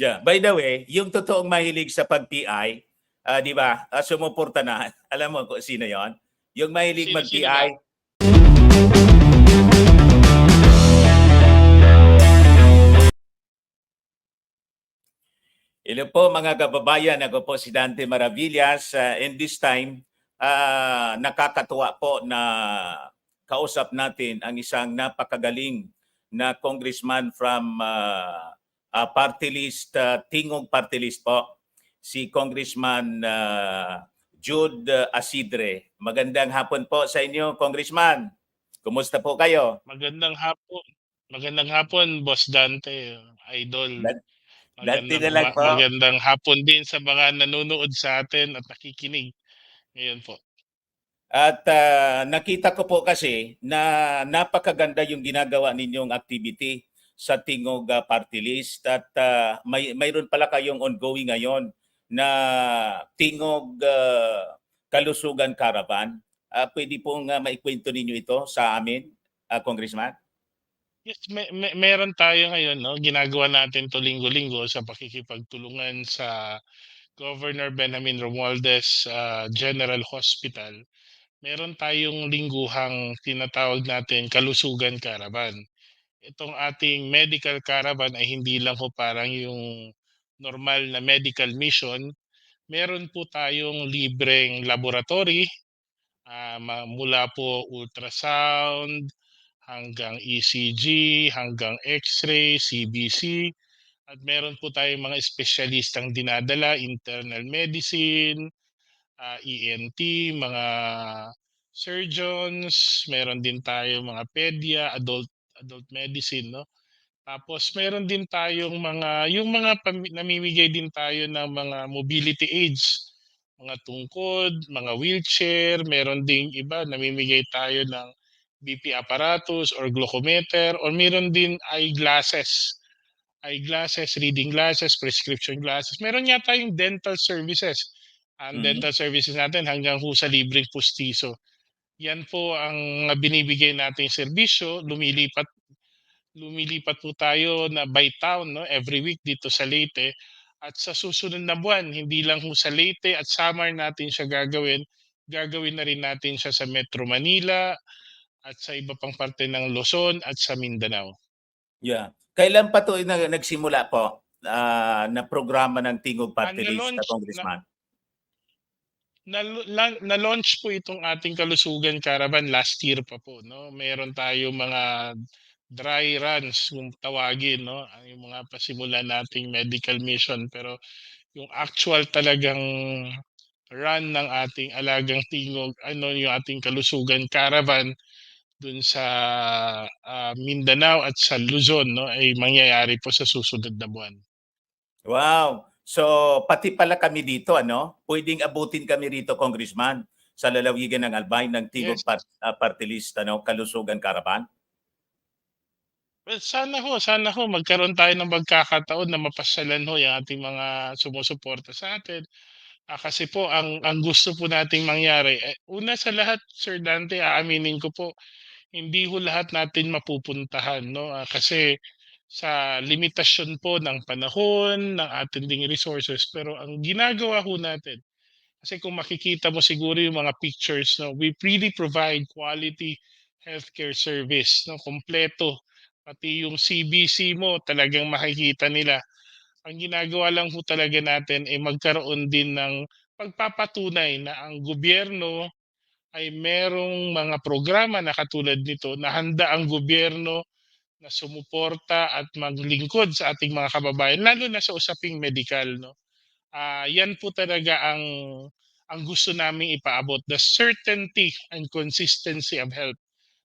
Yeah. By the way, yung totoong mahilig sa pag-PI, 'di ba, sumuporta na. Alam mo kung sino 'yon? Yung mahilig Sino ba? mag-PI. Hello po mga kababayan, ako po si Dante Maravillas, and this time nakakatuwa po na kausap natin ang isang napakagaling na congressman from party list, Tingog Party List po, si Congressman Jude Asidre. Magandang hapon po sa inyo, Congressman. Kumusta po kayo? Magandang hapon. Magandang hapon, Boss Dante, Idol. Dante na lang po. Magandang hapon din sa mga nanonood sa atin at nakikinig ngayon po. At nakita ko po kasi na napakaganda yung ginagawa ninyong activity sa Tingog Party List at mayroon pala kayong ongoing ngayon na Tingog Kalusugan Caravan. Pwede pong maikwento ninyo ito sa amin, Congressman? Yes, meron tayo ngayon, no? Ginagawa natin to linggo-linggo sa pakikipagtulungan sa Governor Benjamin Romualdez General Hospital. Meron tayong lingguhang tinatawag natin Kalusugan Caravan. Itong ating medical caravan ay hindi lang po parang yung normal na medical mission. Meron po tayong libreng laboratory, mula po ultrasound hanggang ECG, hanggang X-ray, CBC, at meron po tayong mga espesyalistang dinadala, internal medicine, ENT, mga surgeons, meron din tayo mga pedia, adult medicine, no? Tapos meron din tayong namimigay din tayo ng mga mobility aids, mga tungkod, mga wheelchair, meron ding iba namimigay tayo ng BP apparatus or glucometer, or meron din eyeglasses, reading glasses, prescription glasses. Meron nga tayong dental services. Ang Mhm. dental services natin hanggang ho sa libreng pustiso. Yan po ang binibigay nating serbisyo. Lumilipat po tayo na by town, no, every week dito sa Leyte, at sa susunod na buwan hindi lang ho sa Leyte at Samar natin siya gagawin na rin natin siya sa Metro Manila at sa iba pang parte ng Luzon at sa Mindanao. Yeah. Kailan pa to nagsimula po na programa ng Tingog Ah, Party List, na-launch na, Congressman? na-launch po itong ating Kalusugan Caravan last year pa po, no. Meron tayo mga dry runs kung tawagin, no, yung mga pasimulan nating medical mission, pero yung actual talagang run ng ating alagang tingog, ano, yung ating Kalusugan Caravan dun sa Mindanao at sa Luzon, no, ay mangyayari po sa susunod na buwan. Wow! So, pati pala kami dito ano, puwedeng abutin kami rito, Congressman, sa lalawigan ng Albay ng Yes. Tingog Party List ano, Kalusugan Caravan? Well, sana ho magkaroon tayo ng pagkakataon na mapasyalan ho yung ating mga sumusuporta sa atin. Kasi po ang gusto po nating mangyari, una sa lahat, Sir Dante, aaminin ko po, hindi ho lahat natin mapupuntahan, 'no, kasi sa limitasyon po ng panahon, ng ating ding resources. Pero ang ginagawa ho natin, kasi kung makikita mo siguro yung mga pictures, 'no, we really provide quality healthcare service, 'no, kumpleto. Pati yung CBC mo talagang makikita nila. Ang ginagawa lang ho talaga natin ay magkaroon din ng pagpapatunay na ang gobyerno ay merong mga programa na katulad nito, na handa ang gobyerno na sumuporta at maglingkod sa ating mga kababayan, lalo na sa usaping medikal, 'no. Yan po talaga ang gusto naming ipaabot, the certainty and consistency of health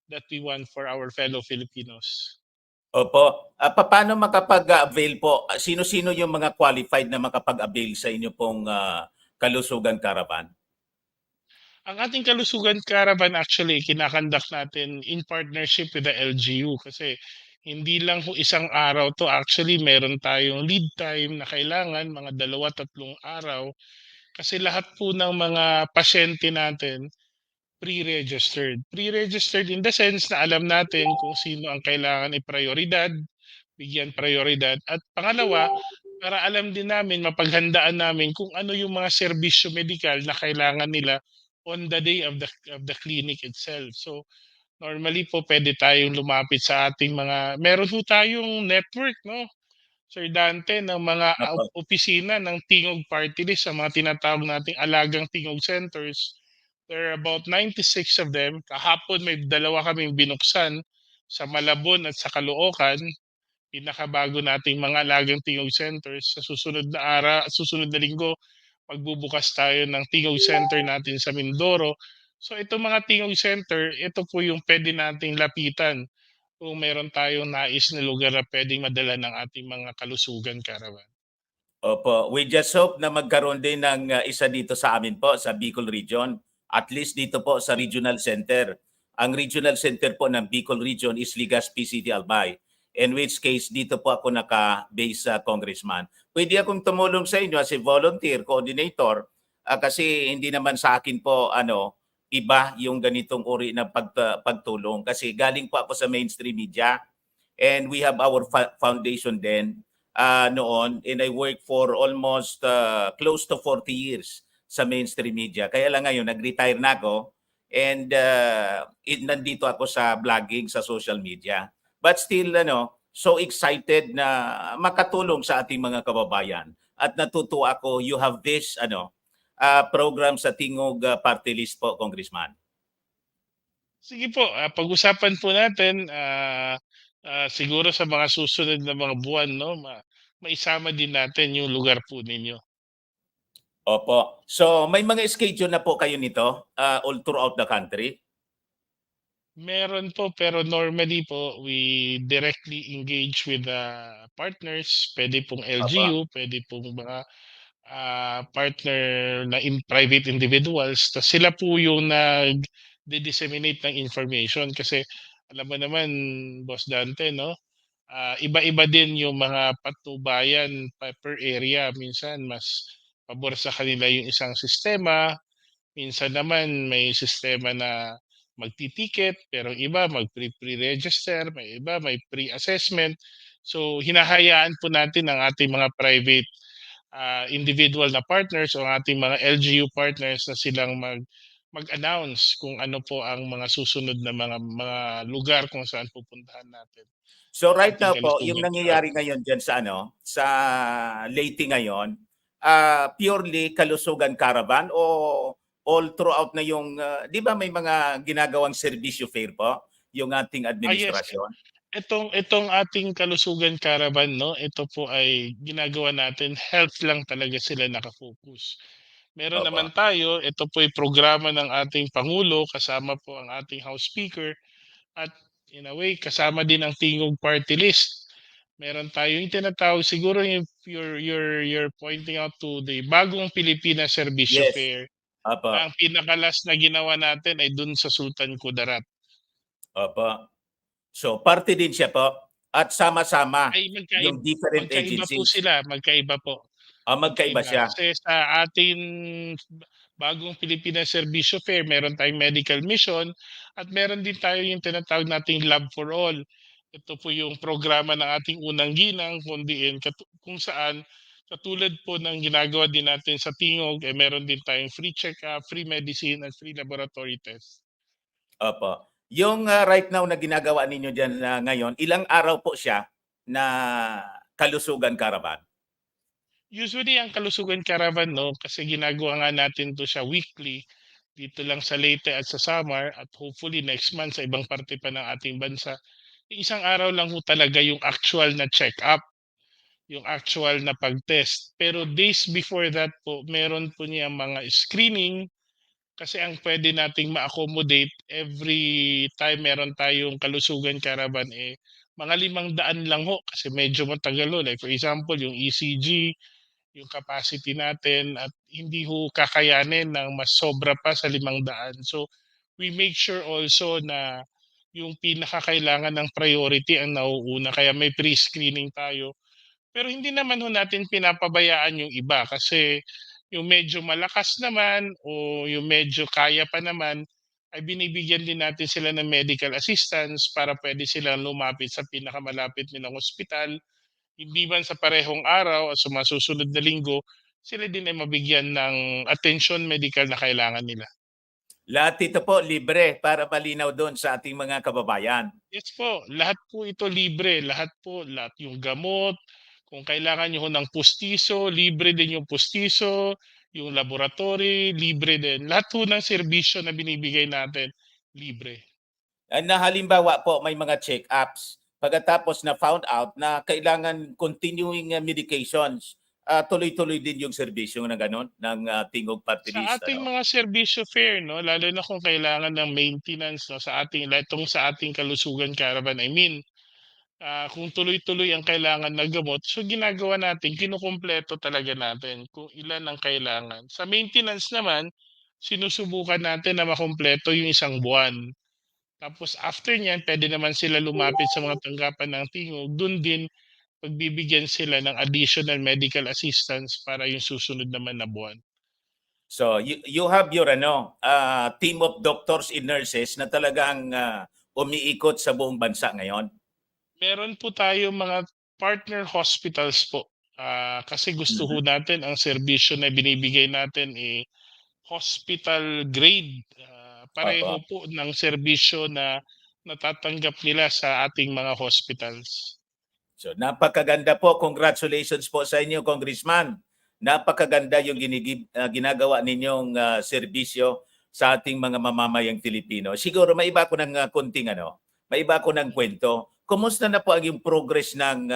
that we want for our fellow Filipinos. Opo. Papaano makapag-avail po? Sino-sino yung mga qualified na makapag-avail sa inyo pong Kalusugan Caravan? Ang ating Kalusugan Caravan actually kinakandak natin in partnership with the LGU, kasi hindi lang ho isang araw 'to, actually meron tayong lead time na kailangan mga 2, 3 araw, kasi lahat po ng mga pasyente natin pre-registered. Pre-registered in the sense na alam natin kung sino ang kailangan i-prayoridad, bigyan prayoridad, at pangalawa, para alam din namin, mapaghandaan namin kung ano yung mga serbisyo medikal na kailangan nila on the day of the clinic itself. So, normally po puwede tayong lumapit sa ating mga meron po tayong network 'no, Sir Dante, ng mga Opo, opisina ng Tingog Party List, sa mga tinatawag nating Alagang Tingog Centers. There are about 96 of them. Kahapon may dalawa kaming binuksan sa Malabon at sa Caloocan, pinakabago nating mga Alagang Tingog Centers. Sa susunod na linggo, magbubukas tayo ng Tingog Center natin sa Mindoro. So itong mga Tingog Center, ito po yung puwede nating lapitan kung meron tayong nais na lugar na puwedeng madala ng ating mga kalusugan karawan. opo. We just hope na magkaroon din ng isa dito sa amin po sa Bicol Region, at least dito po sa Regional Center. Ang Regional Center po ng Bicol Region is Legazpi City, Albay. In which case, dito po ako naka-base sa congressman. Pwede akong tumulong sa inyo as a volunteer coordinator kasi hindi naman sa akin po iba yung ganitong uri ng pagtulong kasi galing po ako sa mainstream media and we have our foundation din noon, and I worked for almost close to 40 years sa mainstream media. Kaya lang ngayon, nag-retire na ako and nandito ako sa vlogging sa social media. But still, so excited na makatulong sa ating mga kababayan. At natutuwa ako, you have this program sa Tingog Party List po, Congressman. Sige po, pag-usapan po natin, siguro sa mga susunod na mga buwan 'no, maisama din natin yung lugar po ninyo. Opo. So may mga schedule na po kayo nito all throughout the country? Meron po, pero normally po we directly engage with the partners. Puwede pong Opo. LGU, puwede pong mga, partner na private individuals, ta's sila po yung nagdi-disseminate ng information. Kasi alam mo naman, Boss Dante 'no, iba-iba din yung mga patnubayan per area. Minsan mas pabor sa kanila yung isang sistema, minsan naman may sistema na magti-ticket, pero yung iba pre-register, may iba may pre-assessment. So hinahayaan po natin ang ating mga private, individual na partners o ang ating mga LGU partners na silang mag-announce kung ano po ang mga susunod na mga lugar kung saan pupuntahan natin So ang right ating now po, yung kalusugan nangyayari karawan. ngayon diyan sa sa Leyte ngayon, purely kalusugan caravan o all throughout na yung 'di ba may mga ginagawang serbisyo fair po yung ating Yes, administrasyon? itong ating kalusugan caravan 'no, ito po ay ginagawa natin, health lang talaga sila naka-focus. Meron naman Opo. tayo, ito po ay programa ng ating pangulo, kasama po ang ating House Speaker at in a way kasama din ang Tingog Party List. Meron tayong tinatawag, siguro yung you're pointing out to the Bagong Pilipinas Serbisyo Yes. Fair, na Opo. ang pinaka-last na ginawa natin ay dun sa Sultan Kudarat. Opo. So parte din siya po at sama-sama Ay yung different magkaiba po agencies. sila, magkaiba po. Magkaiba Magkaiba siya. kasi sa ating Bagong Pilipinas Serbisyo Fair meron tayong medical mission at meron din tayo yung tinatawag nating Love for All. Ito po yung programa ng ating unang ginang kung saan katulad po ng ginagawa din natin sa Tingog, meron din tayong free check-up, free medicine at free laboratory test. Opo. Yung right now na ginagawa ninyo diyan ngayon, ilang araw po siya na kalusugan caravan? Usually ang Kalusugan Caravan 'no, kasi ginagawa nga natin 'to siya weekly, dito lang sa Leyte at sa Samar, at hopefully next month sa ibang parte pa ng ating bansa. Isang araw lang ho talaga yung actual na check-up, yung actual na pag-test. Pero days before that po, meron po niyang mga screening, kasi ang puwede nating ma-accommodate every time meron tayong Kalusugan Caravan, mga 500 lang ho, kasi medyo matagal ho. Like for example, yung ECG, yung capacity natin at hindi ho kakayanin ng mas sobra pa sa 500. So, we make sure also na yung pinakakailangan ng priority ang nauuna, kaya may pre-screening tayo. Pero hindi naman ho natin pinapabayaan yung iba, kasi yung medyo malakas naman o yung medyo kaya pa naman ay binibigyan din natin sila ng medical assistance para puwede silang lumapit sa pinakamalapit nilang ospital hindi man sa parehong araw o sa mga susunod na linggo, sila din ay mabigyan ng atensyon medikal na kailangan nila. Lahat ito po libre para malinaw doon sa ating mga kababayan. Yes po, lahat po ito libre, lahat po, lahat yung gamot, kung kailangan niyo ho ng pustiso, libre din yung pustiso, yung laboratory, libre din. Lahat po ng serbisyo na binibigay natin, libre. Na halimbawa po may mga check-ups pagkatapos na found out na kailangan continuing medications, tuloy-tuloy din yung serbisyo na gano'n ng Tingog Party Sa List ating ano? mga serbisyo fair 'no, lalo na kung kailangan ng maintenance 'no, sa ating kalusugan caravan I mean, kung tuloy-tuloy ang kailangan na gamot, so ginagawa natin kinukumpleto talaga natin kung ilan ang kailangan. Sa maintenance naman, sinusubukan natin na makumpleto yung isang buwan. Tapos after niyan puwede naman sila lumapit sa mga tanggapan ng tingog, dun din pagbibigyan sila ng additional medical assistance para yung susunod naman na buwan. So you have your ano, team of doctors and nurses na talagang umiikot sa buong bansa ngayon? Meron po tayong mga partner hospitals po. Kasi gusto ho Mhm. natin ang serbisyo na binibigay natin, hospital grade. Pareho Opo. po ng serbisyo na natatanggap nila sa ating mga hospitals. So napakaganda po. Congratulations po sa inyo, Congressman. Napakaganda yung ginagawa ninyong serbisyo sa ating mga mamamayang Pilipino. Siguro may iba ko ng konting ano, may iba ko ng kwento. Kumusta na po ang yung progress ng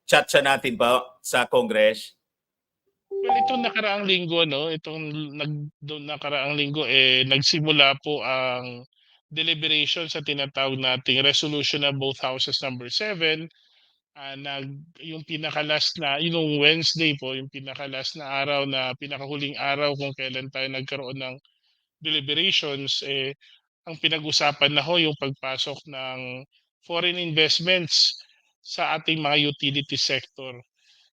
chatsa natin po sa Congress? Well, itong nakaraang linggo 'no, nakaraang linggo, nagsimula po ang deliberation sa tinatawag nating resolution of both houses number 7. Yung pinaka-last na yung Wednesday po, yung pinaka-last na araw na pinakahuling araw kung kailan tayo nagkaroon ng deliberations, ang pinag-usapan na ho yung pagpasok ng foreign investments sa ating mga utility sector.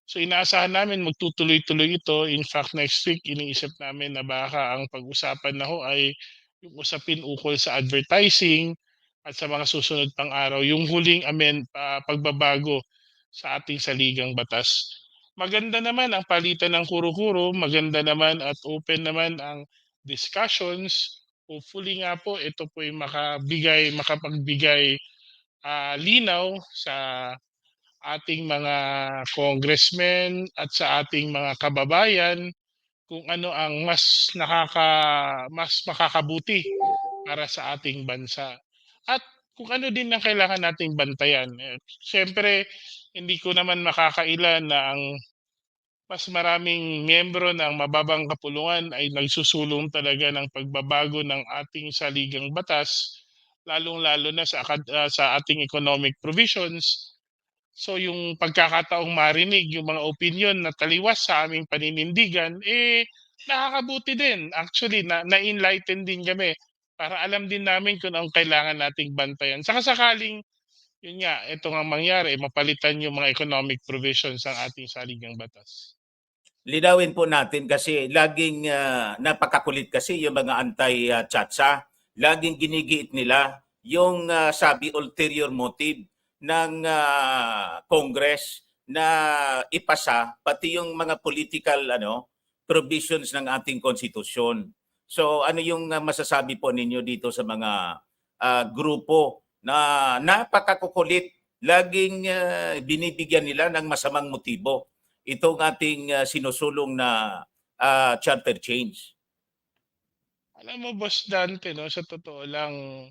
So inaasahan namin magtutuloy-tuloy ito. In fact, next week iniisip namin na baka ang pag-usapan na ho ay yung usapin ukol sa advertising at sa mga susunod pang araw yung huling pagbabago sa ating saligang batas. Maganda naman ang palitan ng kuro-kuro, maganda naman at open naman ang discussions. Hopefully nga po ito po ay makapagbigay linaw sa ating mga congressmen at sa ating mga kababayan kung ano ang mas makakabuti para sa ating bansa. At kung ano din ang kailangan nating bantayan. Siyempre hindi ko naman makakaila na ang mas maraming miyembro ng mababang kapulungan ay nagsusulong talaga ng pagbabago ng ating saligang batas, lalong-lalo na sa ating economic provisions. So yung pagkakataong marinig yung mga opinyon na taliwas sa aming paninindigan, nakakabuti din. Actually na-enlighten din kami para alam din namin kung anong kailangan nating bantayan. Saka sakaling yun nga, ito ngang mangyari, mapalitan yung mga economic provisions ng ating saligang batas. Linawin po natin kasi laging napakakulit kasi yung mga anti-chatsa. Laging ginigiit nila yung sabi ulterior motive ng Congress na ipasa pati yung mga political ano provisions ng ating konstitusyon. So ano yung masasabi po ninyo dito sa mga grupo na napakakukulit, laging binibigyan nila ng masamang motibo itong ating sinusulong na charter change. Alam mo Boss Dante 'no, sa totoo lang,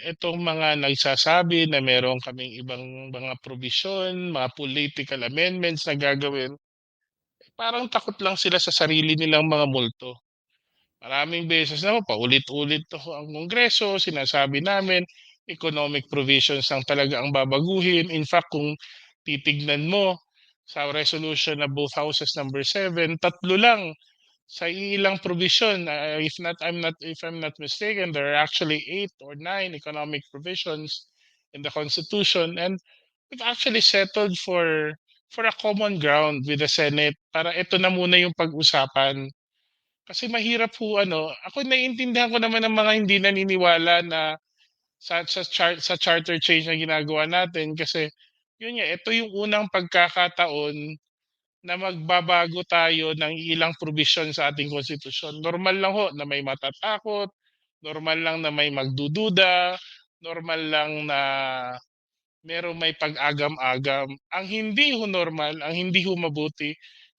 itong mga nagsasabi na meron kaming ibang mga probisyon, mga political amendments na gagawin, parang takot lang sila sa sarili nilang mga multo. Maraming beses naman paulit-ulit 'to ang Kongreso, sinasabi namin economic provisions lang talaga ang babaguhin. In fact, kung titignan mo sa resolution na both houses number 7, tatlo lang sa ilang provision, if I'm not mistaken, there are actually 8 or 9 economic provisions in the Constitution, and we've actually settled for a common ground with the Senate para ito na muna yung pag-usapan. Kasi mahirap po ano, ako naiintindihan ko naman ang mga hindi naniniwala na sa charter change na ginagawa natin kasi yun nga, ito yung unang pagkakataon na magbabago tayo ng ilang probisyon sa ating konstitusyon. Normal lang ho na may matatakot, normal lang na may magdududa, normal lang na merong may pag-agam-agam. Ang hindi ho normal, ang hindi ho mabuti,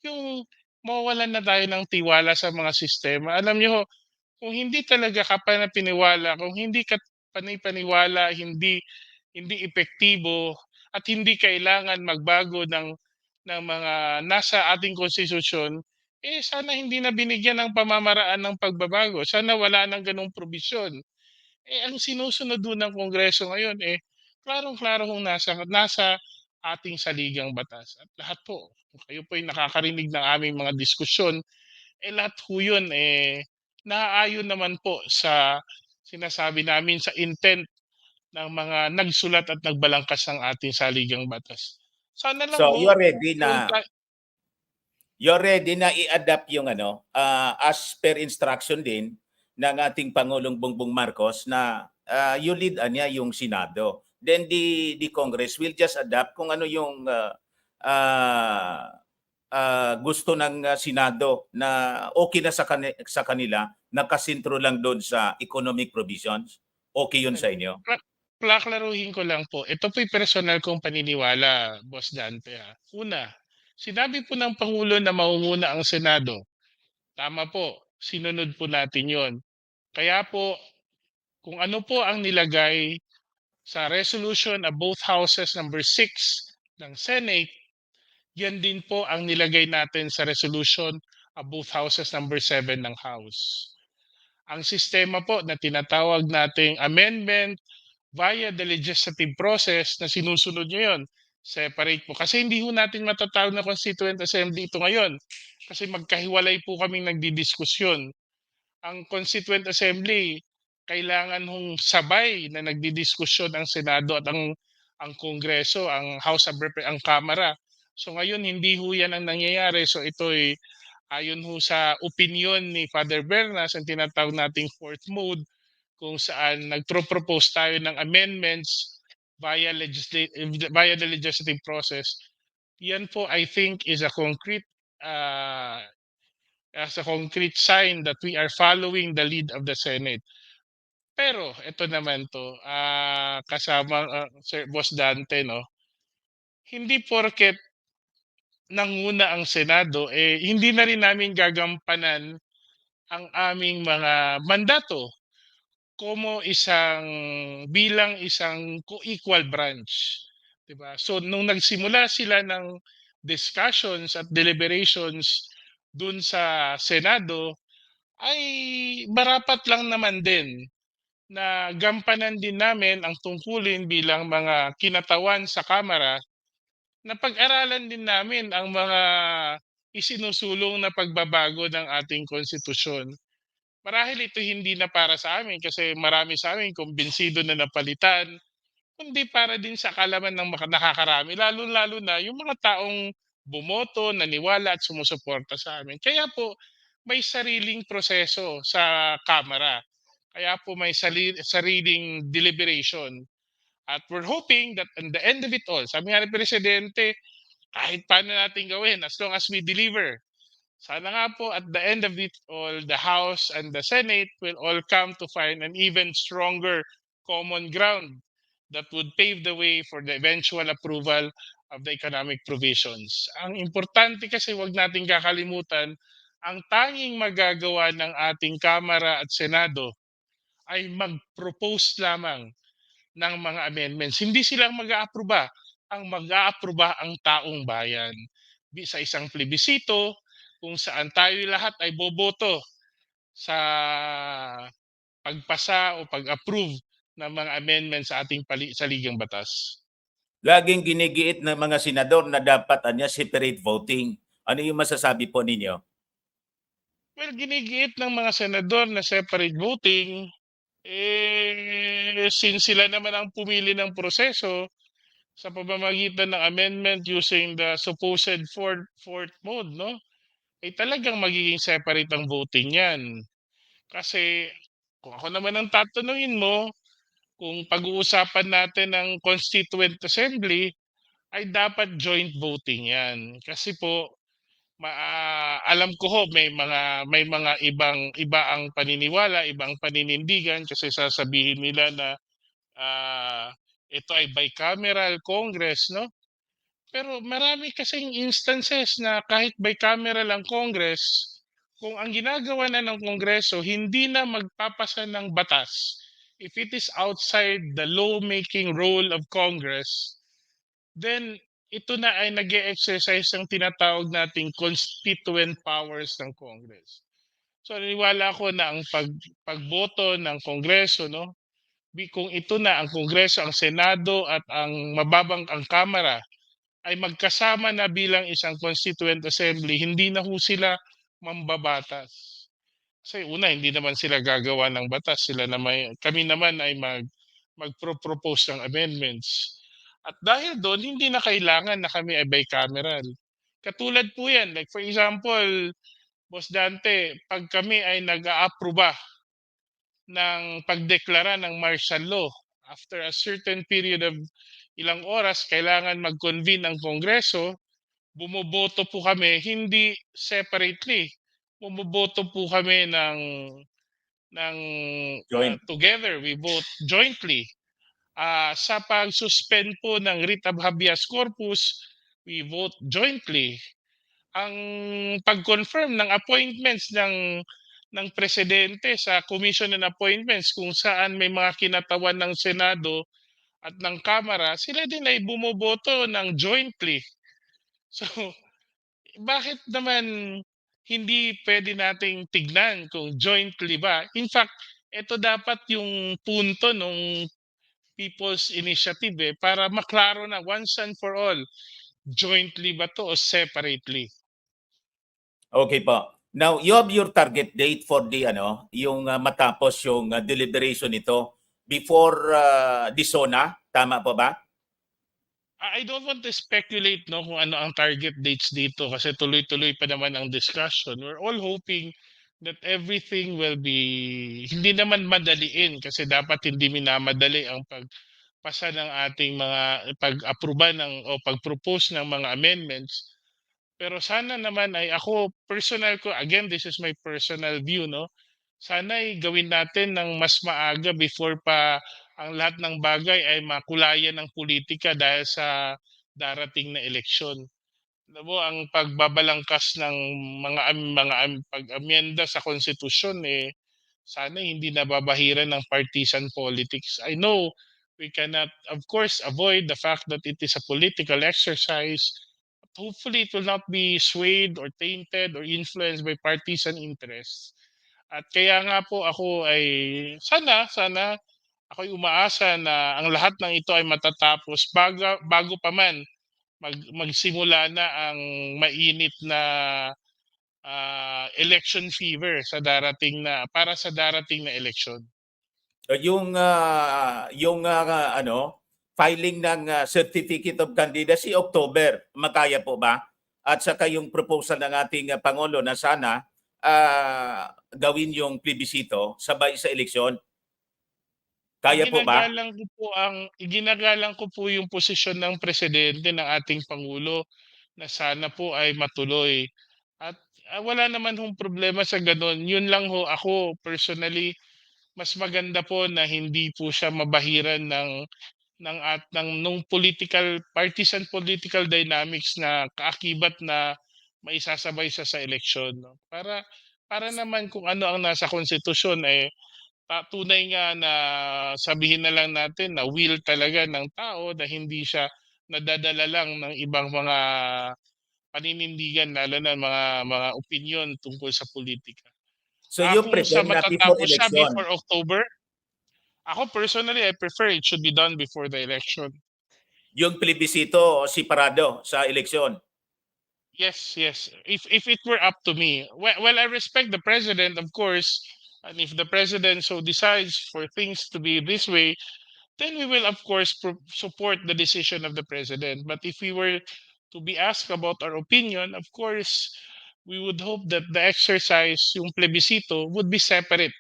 yung mawawalan na tayo ng tiwala sa mga sistema. Alam niyo ho, kung hindi talaga ka panipaniwala, kung hindi ka panipaniwala, hindi epektibo at hindi kailangan magbago ng mga nasa ating konstitusyon, eh sana hindi na binigyan ng pamamaraan ng pagbabago. Sana wala ng ganung probisyon. Eh ang sinusunod doon ng Kongreso ngayon eh klarong-klaro kung nasa ating saligang batas. At lahat po, kung kayo po ay nakakarinig ng aming mga diskusyon, eh lahat po yun eh naaayon naman po sa sinasabi namin sa intent ng mga nagsulat at nagbalangkas ng ating saligang batas. Sana lang So ho yung you're ready na i-adapt yung as per instruction din ng ating Pangulong Bongbong Marcos na you lead niya yung Senado. Then the Congress will just adapt kung ano yung uh, gusto ng Senado na okay na sa kanila, nakasintro lang doon sa economic provisions. Okay yun sa inyo? klaklaruhin ko lang po. Ito po'y personal kong paniniwala, Boss Dante. Una, sinabi po ng Pangulo na mangunguna ang Senado. Tama po, sinunod po natin yon. Kaya po, kung ano po ang nilagay sa resolution of both houses number 6 ng Senate, yan din po ang nilagay natin sa resolution of both houses number 7 ng House. Ang sistema po na tinatawag nating amendment via the legislative process na sinusunod nyo yun, separate po. Kasi hindi ho natin matatawag na Constituent Assembly ito ngayon. Kasi magkahiwalay po kaming nagdidiskusyon. Ang Constituent Assembly, kailangan hong sabay na nagdidiskusyon ang Senado at ang Kongreso, ang House of ang Kamara. So ngayon hindi ho yan ang nangyayari. So ito'y ayon ho sa opinion ni Father Bernas, ang tinatawag nating fourth mode, kung saan nagpro-propose tayo ng amendments via the legislative process. Yan po I think is a concrete uh, as a concrete sign that we are following the lead of the Senate. Pero ito naman to, kasama Sir Boss Dante, no, hindi porket nanguna ang Senado eh hindi na rin namin gagampanan ang aming mga mandato como bilang isang co-equal branch, 'di ba? So nung nagsimula sila ng discussions at deliberations dun sa Senado ay marapat lang naman din na gampanan din namin ang tungkulin bilang mga kinatawan sa Kamara na pag-aralan din namin ang mga isinusulong na pagbabago ng ating konstitusyon. Marahil ito hindi na para sa amin kasi marami sa amin kumbinsido na napalitan, kundi para din sa kalaman ng nakakarami, lalo-lalo na yung mga taong bumoto, naniwala at sumusuporta sa amin. Kaya po, may sariling proseso sa Kamara. Kaya po may sariling deliberation. At we're hoping that in the end of it all, sabi nga ni Presidente, kahit paano natin gawin, as long as we deliver, sana nga po at the end of it all, the House and the Senate will all come to find an even stronger common ground that would pave the way for the eventual approval of the economic provisions. Ang importante kasi wag nating kakalimutan, ang tanging magagawa ng ating Kamara at Senado ay mag-propose lamang ng mga amendments. Hindi sila mag-aaproba. Ang mag-aaproba ang taong bayan. Sa isang plebisito kung saan tayo lahat ay boboto sa pagpasa o pag-approve ng mga amendments sa ating saligang batas. Laging ginigiit ng mga senador na dapat separate voting. Ano yung masasabi po ninyo? Well, ginigiit ng mga senador na separate voting, since sila naman ang pumili ng proseso sa pamamagitan ng amendment using the supposed fourth mode, no? Talagang magiging separate ang voting yan. Kasi kung ako naman ang tatanungin mo, kung pag-uusapan natin ng Constituent Assembly, ay dapat joint voting 'yan. Kasi po alam ko ho may mga iba ang paniniwala, ibang paninindigan kasi sasabihin nila na, ah, ito ay bicameral Congress 'no. Pero marami kasing instances na kahit bicameral ang Congress, kung ang ginagawa na ng Kongreso hindi na magpapasa ng batas, if it is outside the lawmaking role of Congress, then ito na ay nag-e-exercise ng tinatawag nating constituent powers ng Congress. So naniniwala ako na ang pagboto ng Kongreso 'no, kung ito na ang Kongreso, ang Senado at ang Kamara ay magkasama na bilang isang constituent assembly, hindi na ho sila mambabatas. Kasi una, hindi naman sila gagawa ng batas, kami naman ay magpro-propose ng amendments. At dahil doon, hindi na kailangan na kami ay bicameral. Katulad po yan, like for example, Boss Dante, pag kami ay nag-aaproba ng pagdeklara ng martial law, after a certain period of ilang oras, kailangan mag-convene ang Kongreso, bumoboto po kami hindi separately. Bumoboto po kami ng Joint. together, we vote jointly. Sa pag-suspend po ng writ of habeas corpus, we vote jointly. Ang pag-confirm ng appointments ng presidente sa Commission on Appointments kung saan may mga kinatawan ng Senado at ng Kamara, sila din ay bumoboto ng jointly. So, bakit naman hindi pwede nating tignan kung jointly ba? In fact, ito dapat yung punto nung People's Initiative para maklaro na once and for all, jointly ba to o separately? Okay po. Now, you have your target date for the yung matapos yung deliberation nito before DISONA, tama po ba? I don't want to speculate no kung ano ang target dates dito kasi tuloy-tuloy pa naman ang discussion. We're all hoping that everything will be hindi naman madaliin kasi dapat hindi minamadali ang pagpasa ng ating mga pag-aproba o pag-propose ng mga amendments. Pero sana naman ay ako personal ko, again this is my personal view no. Sana ay gawin natin ng mas maaga before pa ang lahat ng bagay ay makulayan ng politika dahil sa darating na eleksyon. Alam mo ang pagbabalangkas ng pag-amyenda sa konstitusyon sana hindi nababahiran ng partisan politics. I know we cannot of course avoid the fact that it is a political exercise. But hopefully it will not be swayed or tainted or influenced by partisan interests. At kaya nga po ako ay sana ako'y umaasa na ang lahat ng ito ay matatapos bago pa man magsimula na ang mainit na election fever para sa darating na eleksyon. Yung filing ng certificate of candidacy October, makaya po ba? At saka yung proposal ng ating pangulo na sana gawin yung plebisito sabay sa eleksyon. Kaya po ba? Iginagalang ko po yung posisyon ng presidente ng ating pangulo na sana po ay matuloy. At wala naman hong problema sa gano'n. Yun lang ho ako personally, mas maganda po na hindi po siya mabahiran ng nung partisan political dynamics na kaakibat na maisasabay siya sa eleksyon 'no. Para naman kung ano ang nasa konstitusyon tunay nga na sabihin na lang natin na will talaga ng tao na hindi siya nadadala lang ng ibang mga paninindigan lalo na mga opinyon tungkol sa politika. So you Kung sa prefer na before matatapos siya election, before October, ako personally I prefer it should be done before the election. yung plebisito separado sa eleksyon? Yes, yes. If it were up to me, well, I respect the president, of course, and if the president so decides for things to be this way, then we will of course support the decision of the president. But if we were to be asked about our opinion, of course, we would hope that the exercise, yung plebiscito, would be separate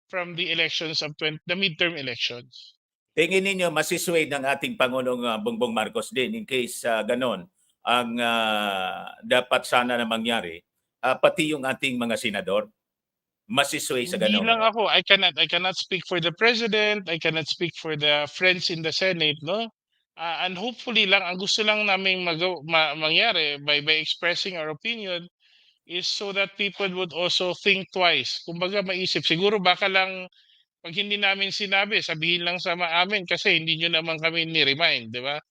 from the elections of the midterm elections. Tingin ninyo masisway ng ating Pangulong Bongbong Marcos din in case ganon ang dapat sana na mangyari, pati yung ating mga senador, masisway sa Hindi ganong lang ano? ako, I cannot speak for the president, I cannot speak for the friends in the Senate, no? And hopefully lang, ang gusto lang naming mangyari by expressing our opinion is so that people would also think twice. Kumbaga maisip, siguro baka lang 'pag hindi namin sinabi, sabihin lang sa amin kasi hindi niyo naman kami ni-remind, 'di ba?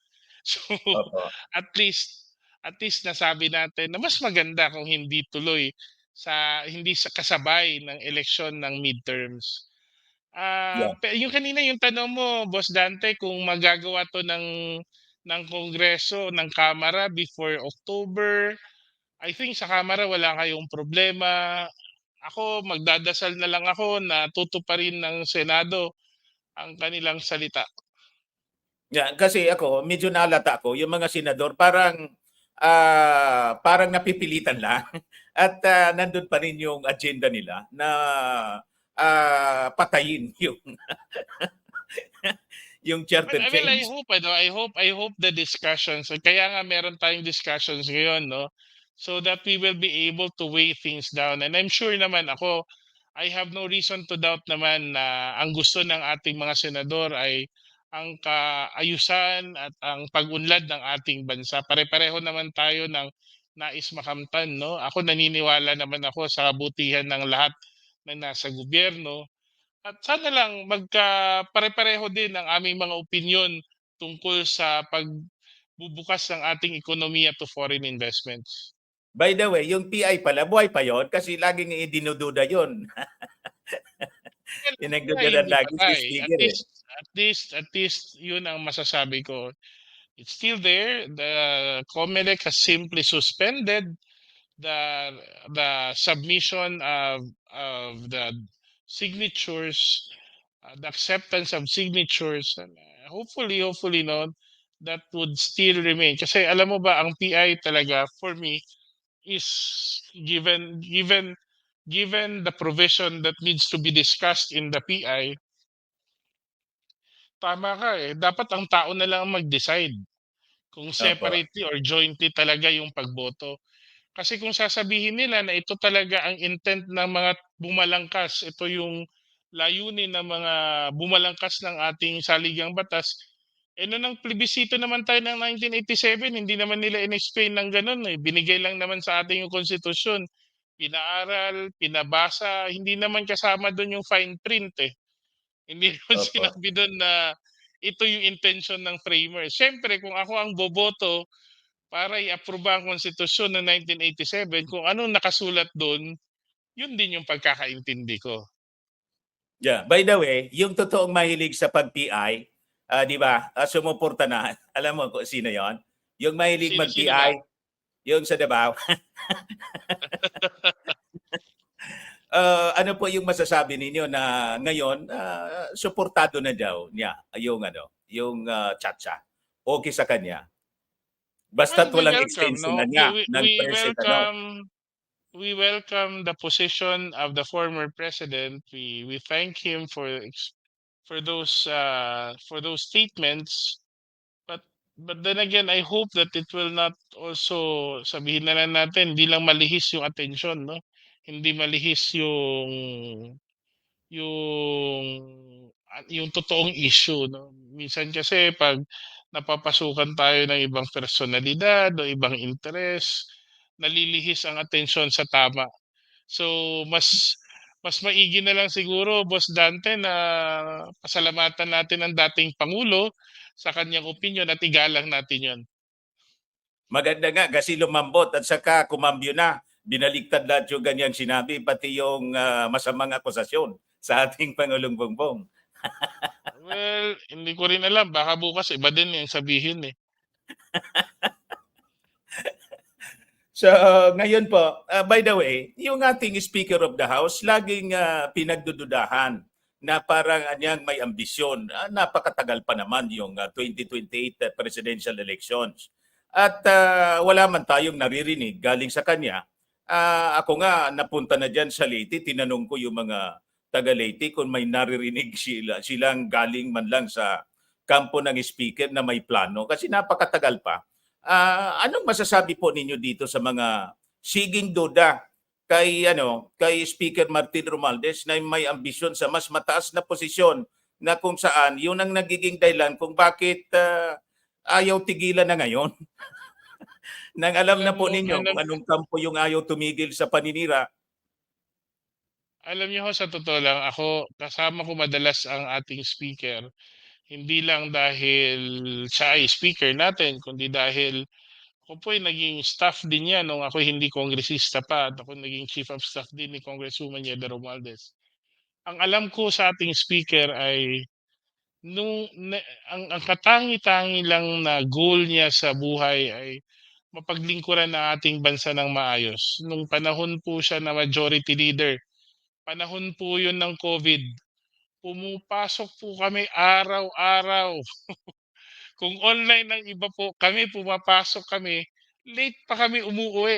So, Opo. at least nasabi natin na mas maganda kung hindi tuloy hindi sa kasabay ng eleksyon ng midterms. Yeah. Yung kanina yung tanong mo, Boss Dante, kung magagawa 'to ng Kongreso, ng Kamara before October, I think sa Kamara wala kayong problema. Ako magdadasal na lang ako na tutuparin ng Senado ang kanilang salita. Yeah, kasi ako medyo naalata ko yung mga senador parang parang napipilitan lang at nandun pa rin yung agenda nila na patayin yung yung charter I mean, I change. hope ano, I hope the discussions kaya nga meron tayong discussions ngayon, no? So that we will be able to weigh things down. And I'm sure naman ako, I have no reason to doubt naman na ang gusto ng ating mga senador ay ang kaayusan at ang pag-unlad ng ating bansa. Pare-pareho naman tayo ng nais makamtan, no? Ako naniniwala naman ako sa kabutihan ng lahat na nasa gobyerno. At sana lang pare-pareho din ang aming mga opinyon tungkol sa pagbubukas ng ating ekonomiya to foreign investments. By the way, yung PI pala, buhay pa yon kasi laging dinududa yon. Well, buhay Pinagdududan hindi lagi si patay. At Speaker eh. least yun ang masasabi ko. It's still there. The COMELEC has simply suspended the submission of the signatures, the acceptance of signatures, and hopefully no, that would still remain. Kasi alam mo ba, ang PI talaga for me is given the provision that needs to be discussed in the PI, tama ka eh. Dapat ang tao na lang ang mag-decide kung Opo. separately or jointly talaga yung pagboto. Kasi kung sasabihin nila na ito talaga ang intent ng mga bumalangkas, ito yung layunin ng mga bumalangkas ng ating saligang batas, eh noon ng plebisito naman tayo ng 1987, hindi naman nila in-explain ng ganun eh. Binigay lang naman sa ating yung konstitusyon. Pinaaral, pinabasa, hindi naman kasama doon yung fine print eh. Hindi naman Opo. sinabi doon na ito yung intention ng framer. Siyempre, kung ako ang boboto para i-aproba ang konstitusyon ng 1987, kung anong nakasulat doon, yun din yung pagkakaintindi ko. Yeah. By the way, yung totoong mahilig sa pag-PI, 'di ba? Sumuporta na. Alam mo kung sino 'yon? Yung mahilig Sino ba? mag-PI, yung sa Davao. Ano po yung masasabi ninyo na ngayon suportado na daw niya yung ano, yung Chacha. Okay sa kanya. Well, Basta't we walang welcome, extension na no? niya ng present ano. We welcome the position of the former president. We thank him for those statements. But then again, I hope that it will not also, sabihin na lang natin, hindi lang malihis yung atensyon, no? Hindi malihis yung yung totoong issue, no? Minsan kasi 'pag napapasukan tayo ng ibang personalidad o ibang interes, nalilihis ang atensyon sa tama. So, mas maigi na lang siguro, Boss Dante, na pasalamatan natin ang dating pangulo sa kanyang opinyon at igalang natin 'yon. Maganda nga kasi lumambot at saka kumambyo na. Binaligtad lahat yung ganyang sinabi, pati yung masamang akusasyon sa ating Pangulong Bongbong. Well, hindi ko rin alam, baka bukas iba din yung sabihin, eh. So ngayon po, by the way, yung ating Speaker of the House laging pinagdududahan na parang anyang may ambisyon. Napakatagal pa naman yung 2028 presidential elections. At wala man tayong naririnig galing sa kanya. Ako nga napunta na dyan sa Leyte, tinanong ko yung mga taga Leyte kung may naririnig silang galing man lang sa kampo ng speaker na may plano kasi napakatagal pa. Anong masasabi po ninyo dito sa mga siging duda kay Speaker Martin Romualdez na may ambisyon sa mas mataas na posisyon na kung saan yun ang nagiging dahilan kung bakit ayaw tigilan na ngayon? Nang alam na Alam po mo ninyo alam kung anong kampo yung ayaw tumigil sa paninira. alam niyo ho, sa totoo lang, ako kasama ko madalas ang ating speaker. Hindi lang dahil siya ay speaker natin, kundi dahil ako po ay naging staff din niya nung ako'y hindi kongresista pa at ako naging chief of staff din ni Congresswoman Yeda Romualdez. Ang alam ko sa ating speaker ay nung na ang katangi-tangi lang na goal niya sa buhay ay mapaglingkuran ang ating bansa ng maayos. Nung panahon po siya na majority leader, panahon po 'yun ng COVID, pumapasok po kami araw-araw. Kung online ang iba po, kami pumapasok kami, late pa kami umuuwi.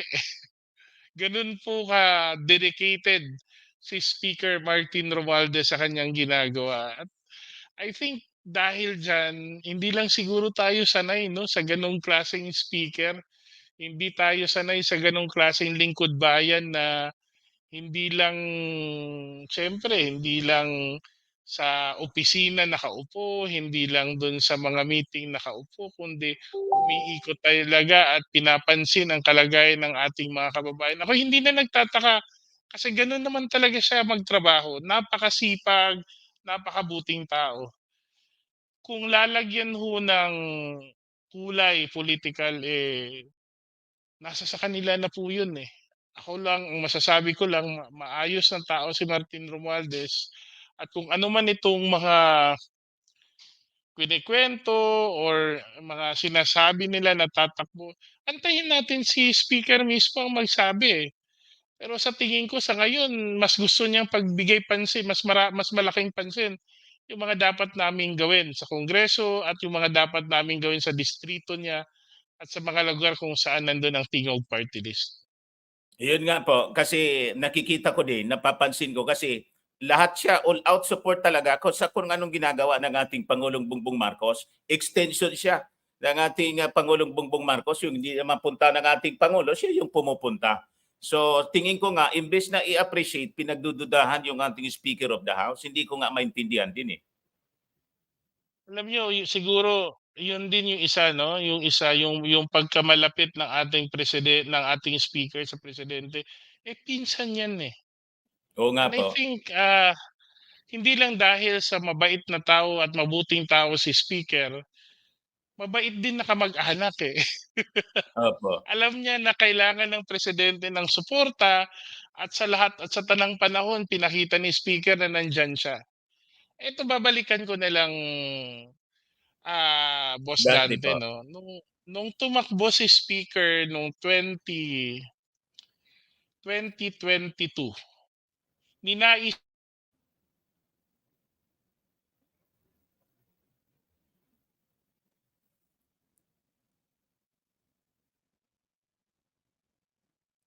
Gano'n po ka-dedicated si Speaker Martin Romualdez sa kanyang ginagawa. At I think dahil diyan, hindi lang siguro tayo sanay 'no, sa gano'ng klaseng speaker. Hindi tayo sanay sa gano'ng klaseng lingkod bayan na hindi lang hindi lang sa opisina nakaupo, hindi lang dun sa mga meeting nakaupo, kundi umiikot talaga at pinapansin ang kalagayan ng ating mga kababayan. Ako hindi na nagtataka kasi gano'n naman talaga siya magtrabaho, napakasipag, napakabuting tao. Kung lalagyan ho ng kulay political, nasa sa kanila na po 'yun, eh. Ako lang ang masasabi ko lang maayos na tao si Martin Romualdez at kung ano man itong mga kinukuwento or mga sinasabi nila na tatakbo, antayin natin si speaker mismo ang magsabi, eh. Pero sa tingin ko sa ngayon mas gusto niyang pagbigay pansin, mas malaking pansin yung mga dapat naming gawin sa Kongreso at yung mga dapat naming gawin sa distrito niya at sa mga lugar kung saan nandun ang Tingog Party List. Yun nga po, kasi nakikita ko din, napapansin ko kasi lahat siya all out support talaga kung anong ginagawa ng ating Pangulong Bongbong Marcos. Extension siya ng ating Pangulong Bongbong Marcos, yung hindi naman punta ng ating Pangulo, siya yung pumupunta. So tingin ko nga, imbes na i-appreciate, pinagdududahan yung ating Speaker of the House, hindi ko nga maintindihan din eh. Alam niyo siguro yun din yung isa 'no, yung pagkamalapit ng ating ng ating speaker sa presidente, pinsan yan, eh. Oo nga And I po. think, hindi lang dahil sa mabait na tao at mabuting tao si speaker, mabait din na kamag-anak, eh. Opo. Alam niya na kailangan ng presidente ng suporta at sa lahat at sa tanang panahon pinakita ni speaker na nandiyan siya. Eto babalikan ko na lang, Boss Dati Dante po. 'no, nung tumakbo si speaker nung 2022, ninais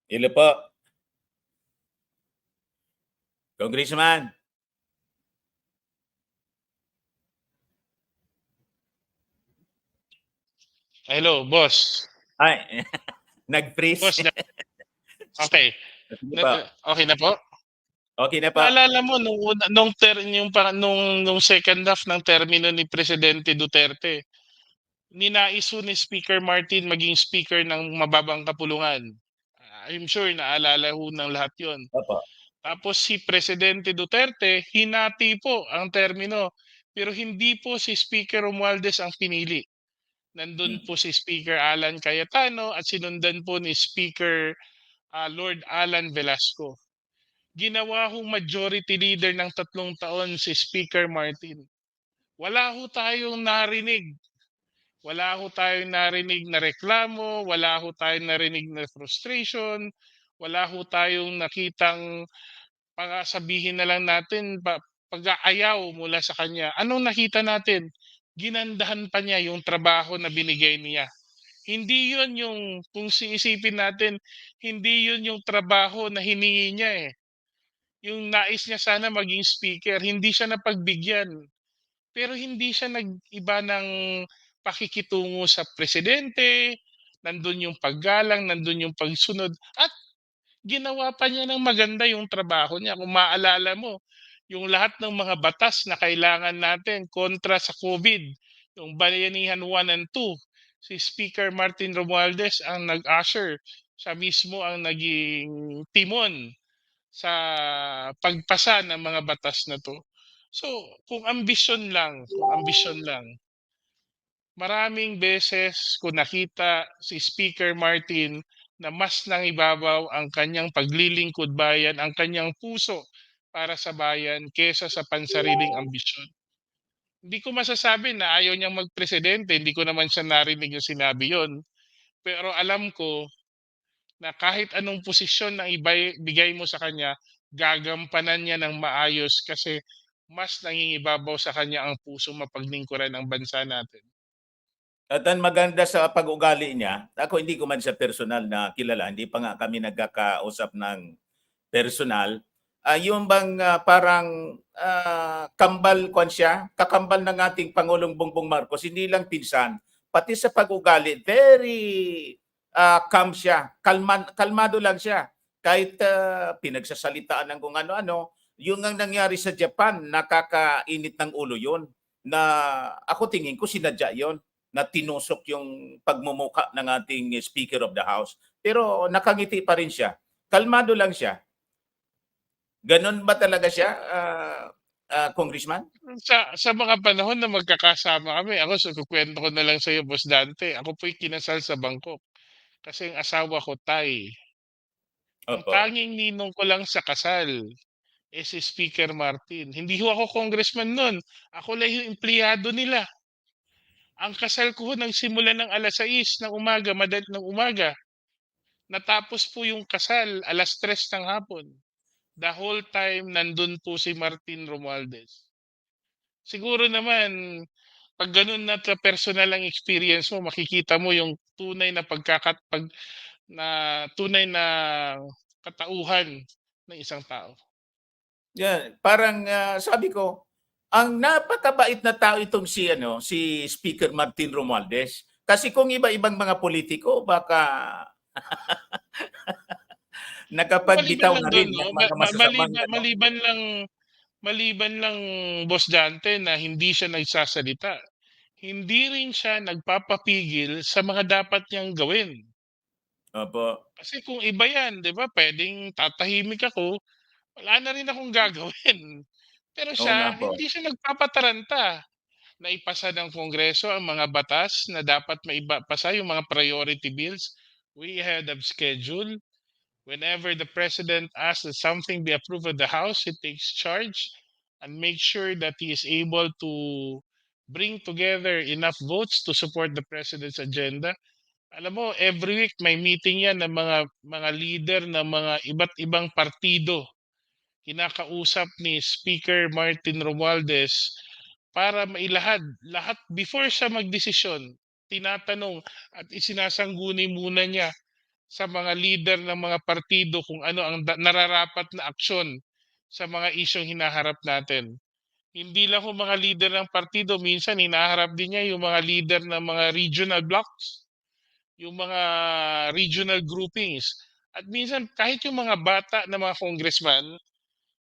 Hello po, Congressman. hello boss, Ay, nag-freeze. boss da okey, Sige po. okey na po? Okay na po. Naalala mo nung una nung yung nung second half ng termino ni Presidente Duterte, ninais ho ni Speaker Martin maging speaker ng mababang kapulungan. I'm sure naalala ho ng lahat 'yun. Opo. Tapos si Presidente Duterte hinati po ang termino, pero hindi po si Speaker Romualdez ang pinili. Nandun Mm. po si Speaker Alan Cayetano at sinundan po ni Speaker, Lord Alan Velasco. Ginawa hong majority leader ng 3 taon si Speaker Martin. Wala ho tayong narinig. Wala ho tayong narinig na reklamo, wala ho tayong narinig na frustration, wala ho tayong nakitang sabihin na lang natin pag-aayaw mula sa kanya. Anong nakita natin? Ginandahan pa niya yung trabaho na binigay niya. Hindi yun yung, kung siisipin natin, hindi yun yung trabaho na hiningi niya eh. Yung nais niya sana maging speaker, hindi siya napagbigyan. pero hindi siya nag-iba ng pakikitungo sa presidente, nandun yung paggalang, nandun yung pagsunod at ginawa pa niya ng maganda yung trabaho niya. Kung maalala mo, yung lahat ng mga batas na kailangan natin kontra sa COVID, yung Bayanihan 1 and 2, si Speaker Martin Romualdez ang nag-usher. Siya mismo ang naging timon sa pagpasa ng mga batas na 'to. So, kung ambisyon lang, maraming beses ko nakita si Speaker Martin na mas nangibabaw ang kanyang paglilingkod bayan, ang kanyang puso para sa bayan kaysa sa pansariling ambisyon. Hindi ko masasabi na ayaw niyang magpresidente, hindi ko naman siya narinig yung sinabi yon. Pero alam ko na kahit anong posisyon na ibigay mo sa kanya, gagampanan niya ng maayos kasi mas nangingibabaw sa kanya ang puso mapaglingkuran ang bansa natin. At ang maganda sa pag-ugali niya, ako hindi ko man siya personal na kilala, hindi pa nga kami nagkakausap ng personal. Yung bang parang kambal kwan siya, kakambal ng ating Pangulong Bongbong Marcos, hindi lang pinsan, pati sa pag-ugali, very calm siya, kalmado lang siya. Kahit pinagsasalitaan ng kung ano-ano, yung ang nangyari sa Japan, nakakainit ng ulo yun, na ako tingin ko sinadya yon na tinusok yung pagmumuka ng ating Speaker of the House. Pero nakangiti pa rin siya. Kalmado lang siya. Ganon ba talaga siya, Congressman? Sa mga panahon na magkakasama kami, ako so kukuwento ko na lang sa'yo Boss Dante, ako po'y kinasal sa Bangkok, kasi ang asawa ko Thai. Ang Opo. tanging ninong ko lang sa kasal, si Speaker Martin. Hindi ho ako congressman nun, ako lang yung empleyado nila. Ang kasal ko ho nagsimula ng 6:00 ng umaga, ng umaga. Natapos po yung kasal 3:00 ng hapon. The whole time nandun po si Martin Romualdez. Siguro naman 'pag gano'n na personal ang experience mo, makikita mo yung tunay na na tunay na katauhan ng isang tao. Yan, parang sabi ko, ang napakabait na tao itong si Speaker Martin Romualdez. Kasi kung iba-ibang mga politiko baka Maliban nakapagbitaw lang na dun rin 'no, ng mga masasamang maliban lang Boss Dante na hindi siya nagsasalita, hindi rin siya nagpapapigil sa mga dapat niyang gawin. opo, Kasi kung iba 'yan, 'di ba, puwedeng tatahimik ako, wala na rin akong gagawin. Pero oo nga siya, po. hindi siya nagpapataranta. Naipasa ng Kongreso ang mga batas na dapat maipasa, yung mga priority bills way ahead of schedule. Whenever the president asks that something be approved of the House, he takes charge and makes sure that he is able to bring together enough votes to support the president's agenda. Alam mo, every week may meeting yan ng mga leader ng mga iba't ibang partido. Kinakausap ni Speaker Martin Romualdez para mailahad lahat before siya magdesisyon. Tinatanong at isinasangguni muna niya sa mga leader ng mga partido kung ano ang nararapat na aksyon sa mga isyong hinaharap natin. Hindi lang ho mga leader ng partido, minsan hinaharap din niya yung mga leader ng mga regional blocks, yung mga regional groupings. At minsan kahit yung mga bata na mga congressman,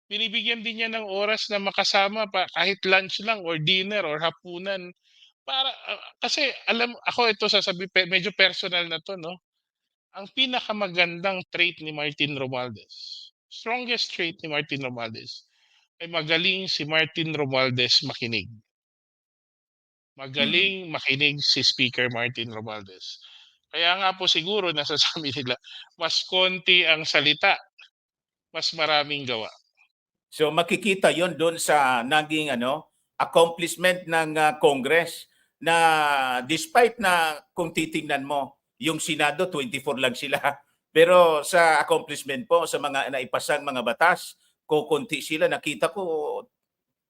binibigyan din niya ng oras na makasama pa kahit lunch lang or dinner or hapunan para kasi alam ako ito medyo personal na 'to 'no. Ang pinakamagandang trait ni Martin Romualdez, strongest trait ni Martin Romualdez, ay magaling si Martin Romualdez makinig. Mm. Magaling makinig si Speaker Martin Romualdez. Kaya nga po siguro nasasabi nila, mas konti ang salita, mas maraming gawa. So makikita yon doon sa naging accomplishment ng Congress na despite na kung titingnan mo, yung Senado 24 lang sila. Pero sa accomplishment po sa mga naipasang mga batas, kokonti sila. Nakita ko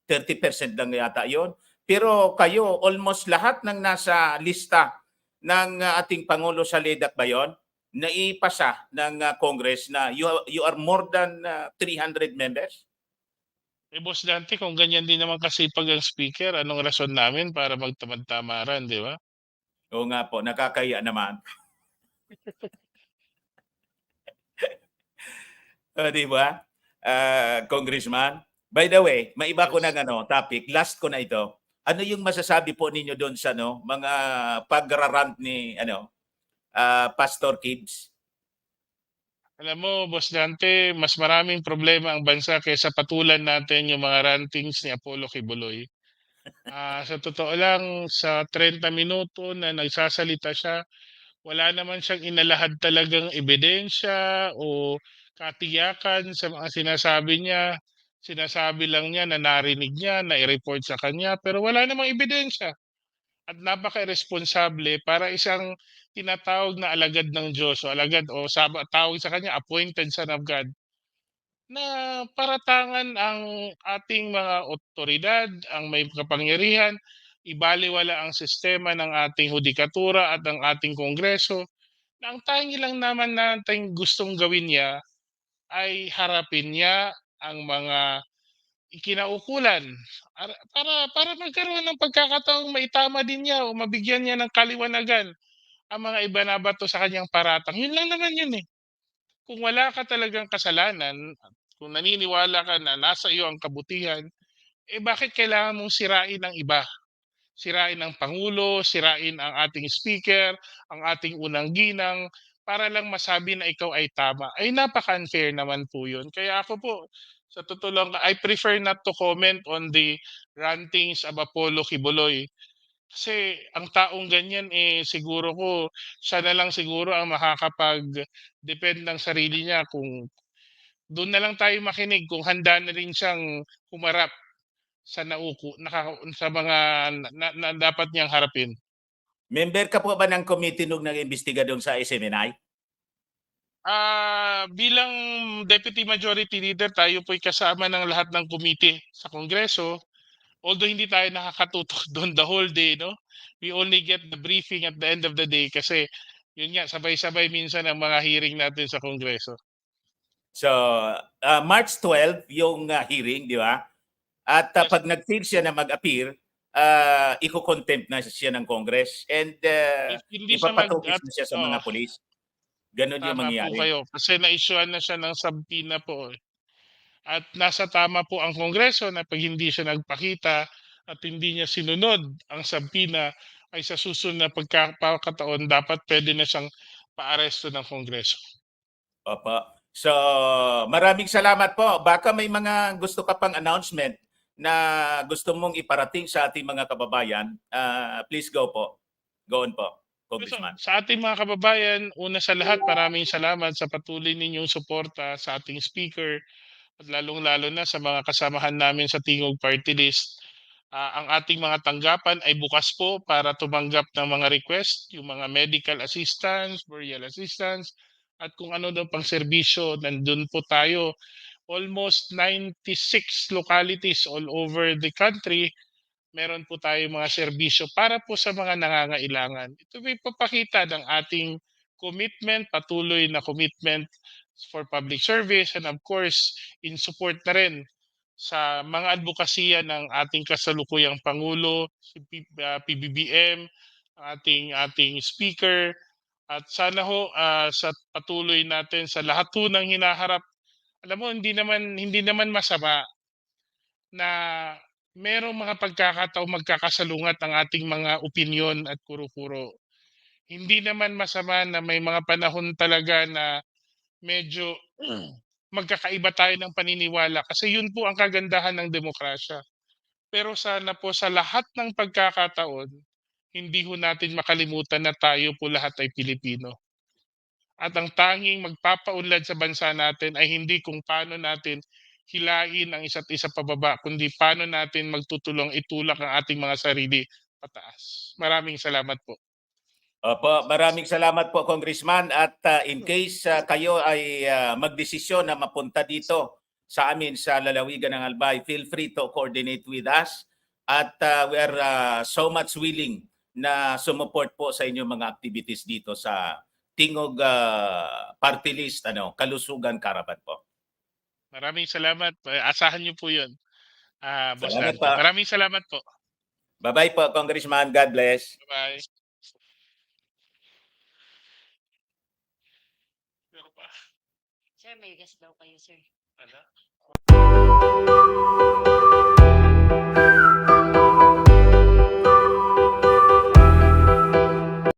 30% lang yata yon. Pero kayo, almost lahat ng nasa lista ng ating Pangulo sa LEDAC ba yun? Naipasa ng Congress na you are more than 300 members? Boss Dante, kung ganyan din naman kasipag ang speaker, anong rason namin para magtamad-tamaran, 'di ba? Oo nga po, nakakahiya naman. Di ba? Congressman. By the way, maiba ko ng Yes. topic. Last ko na ito. Ano yung masasabi po ninyo doon sa mga pagrarant ni Pastor Kids? Alam mo, Boss Dante, mas maraming problema ang bansa kaysa patulan natin yung mga rantings ni Apollo Kibuloy. Sa totoo lang, sa 30 minuto na nagsasalita siya, wala naman siyang inalahad talagang ebidensya o katiyakan sa mga sinasabi niya. Sinasabi lang niya na narinig niya, na i-report sa kanya, pero wala namang ebidensya. At napaka-iresponsable para isang tinatawag na alagad ng Diyos o alagad o tawag sa kanya appointed son of God na paratangan ang ating mga otoridad, ang may kapangyarihan, ibalewala ang sistema ng ating hudikatura at ang ating kongreso, na ang tangi lang naman nating gustong gawin niya ay harapin niya ang mga ikinaukulan para magkaroon ng pagkakataong maitama din niya o mabigyan niya ng kaliwanagan ang mga ibinabato sa kanyang paratang. Yun lang naman yun eh. Kung wala ka talagang kasalanan, at kung naniniwala ka na nasa iyo ang kabutihan, bakit kailangan mong sirain ang iba? Sirain ang Pangulo, sirain ang ating speaker, ang ating unang ginang, para lang masabi na ikaw ay tama. Ay napaka-unfair naman po yun. Kaya ako po, sa totoo lang, I prefer not to comment on the rantings of Apollo Kibuloy. Kasi ang taong ganyan, siguro ko siya na lang siguro ang makakapag-depend ng sarili niya kung dun na lang tayo makinig kung handa na rin siyang humarap sa sa mga na dapat niyang harapin. Member ka po ba ng committee nung nag-imbestiga doon sa SMNI? Bilang Deputy Majority Leader, tayo po'y kasama ng lahat ng komite sa Kongreso. Although hindi tayo nakakatutok doon the whole day, no? We only get the briefing at the end of the day kasi yun nga, sabay-sabay minsan ang mga hearing natin sa Kongreso. So, March 12 yung hearing, di ba? At Yes, pag nag-fail siya na mag-appear, iko-contempt na siya ng Congress and if hindi siya ipapatupis na siya sa oo, mga pulis. Ganon yung tama po mangyayari. kayo kasi na-issuean na siya ng subpoena po, eh. At nasa tama po ang Kongreso na 'pag hindi siya nagpakita at hindi niya sinunod ang subpoena, ay sa susunod na pagkakataon dapat puwede na siyang paaresto ng Kongreso. Opo. So, maraming salamat po. Baka may mga gusto ka pang announcement na gusto mong iparating sa ating mga kababayan. Please go po. Go on po, So, Congressman. sa ating mga kababayan, una sa lahat maraming salamat sa patuloy ninyong suporta sa ating speaker at lalong-lalo na sa mga kasamahan namin sa Tingog Party List. Ang ating mga tanggapan ay bukas po para tumanggap ng mga request, yung mga medical assistance, burial assistance, at kung ano daw pang serbisyo, nandun po tayo. Almost 96 localities all over the country, meron po tayong mga serbisyo para po sa mga nangangailangan. Ito may papakita ng ating commitment, patuloy na commitment for public service, and of course, in support na rin sa mga advokasya ng ating kasalukuyang Pangulo, si PBBM, ang ating speaker, at sana ho sa patuloy natin sa lahat ho ng hinaharap. Alam mo, hindi naman masama na merong mga pagkakataong magkakasalungat ang ating mga opinyon at kuro-kuro. Hindi naman masama na may mga panahon talaga na medyo magkakaiba tayo ng paniniwala kasi yun po ang kagandahan ng demokrasya. Pero sana po sa lahat ng pagkakataon, hindi ho natin makalimutan na tayo po lahat ay Pilipino. At ang tanging magpapaunlad sa bansa natin ay hindi kung paano natin hilain ang isa't isa pababa, kundi paano natin magtutulong itulak ang ating mga sarili pataas. Maraming salamat po. Opo, maraming salamat po, Congressman. At in case kayo ay magdesisyon na mapunta dito sa amin sa lalawigan ng Albay, feel free to coordinate with us. At we are so much willing na sumuport po sa inyong mga activities dito sa Tingog Party List, Kalusugan, Caravan po. Maraming salamat. Asahan niyo po 'yun. Boss Salamat Dante. po. Maraming salamat po. Bye-bye po, Congressman. God bless. Bye. Meron pa. Sir, may gas daw kayo, sir. Ano?